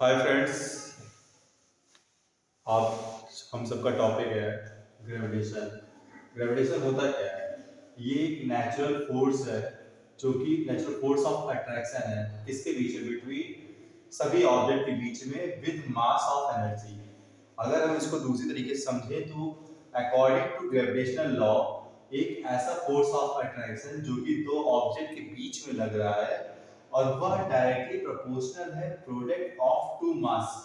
Hi friends. आप हम सबका टॉपिक है ग्रेविटेशन। ग्रेविटेशन होता क्या है? ये एक नेचुरल फोर्स है, जो कि नेचुरल फोर्स ऑफ अट्रैक्शन है। किसके बीच में? बिटवीन सभी ऑब्जेक्ट के बीच में विद मास ऑफ एनर्जी। अगर हम इसको दूसरी तरीके से समझें तो अकॉर्डिंग टू ग्रेविटेशनल लॉ एक ऐसा फोर्स ऑफ अट्रैक्शन जो कि दो ऑब्जेक्ट के बीच में लग रहा है और वह डायरेक्टली प्रोपोर्शनल है product of two mass.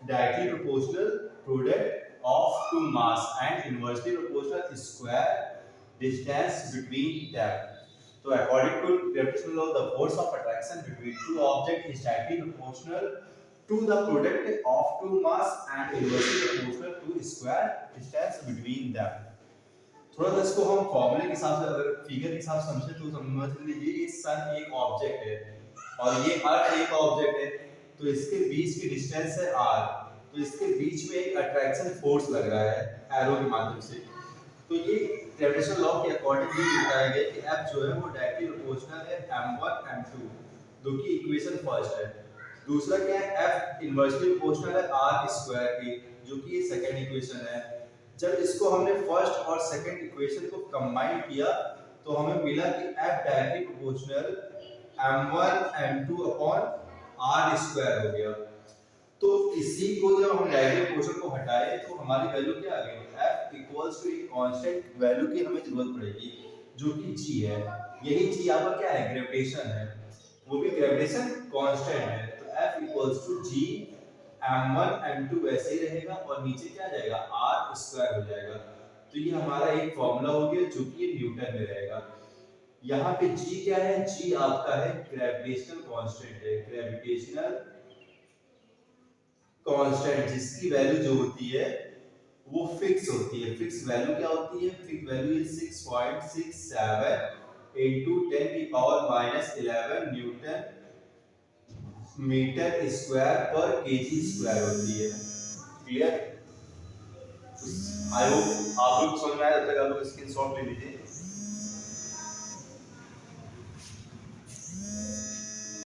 directly proportional product of two mass and inversely proportional square distance between them. So according to gravitational law, the force of attraction between two objects is directly proportional to the product of two mass and inversely proportional to square distance between them. थोड़ा सा इसको हम फॉर्मूले के हिसाब से अगर figure के हिसाब से समझे तो समझ लीजिए ये सन एक ऑब्जेक्ट है और ये अर्थ एक ऑब्जेक्ट है, तो इसके बीच की डिस्टेंस है r। तो इसके बीच में एक अट्रैक्शन फोर्स लग रहा है एरो के माध्यम से। तो ये ग्रेविटेशनल लॉ के अकॉर्डिंग ये बताया गया कि F जो है वो डायरेक्टली प्रोपोर्शनल है m1 m2, जो कि इक्वेशन फर्स्ट है। दूसरा क्या है? F इनवर्सली प्रोपोर्शनल है r स्क्वायर के, जो कि ये सेकंड इक्वेशन है। जब इसको हमने फर्स्ट और सेकंड इक्वेशन को कंबाइन किया तो हमें मिला कि F directly proportional m1 m2 upon r square हो गया। तो इसी को जब हम डायरेक्टली प्रोपोर्शनल को हटाए तो हमारी वैल्यू क्या आ गई? F इक्वल्स टू एक कांस्टेंट वैल्यू की हमें जरूरत पड़ेगी, जो कि g है। यही g यहाँ पर क्या है? ग्रेविटेशन है, वो भी ग्रेविटेशन कांस्टेंट है। तो F equals to g m1 m2 वैसे ही रहेगा और नीचे क्या आ जाएगा? r स्क्वायर हो जाएगा। तो ये हमारा एक फॉर्मूला हो गया जो कि न्यूटन में रहेगा। यहाँ पे g क्या है? g आपका है ग्रेविटेशनल कांस्टेंट है, ग्रेविटेशनल कांस्टेंट, जिसकी वैल्यू जो होती है वो फिक्स होती है। फिक्स वैल्यू क्या होती है? फिक्स वैल्यू इज 6.67 into 10 की पावर -11 न्यूटन मीटर स्क्वायर पर केजी स्क्वायर होती है। क्लियर? आई होप आप लोग समझ में आया। जब तक आप लोग स्क्रीनशॉट ले लीजिए।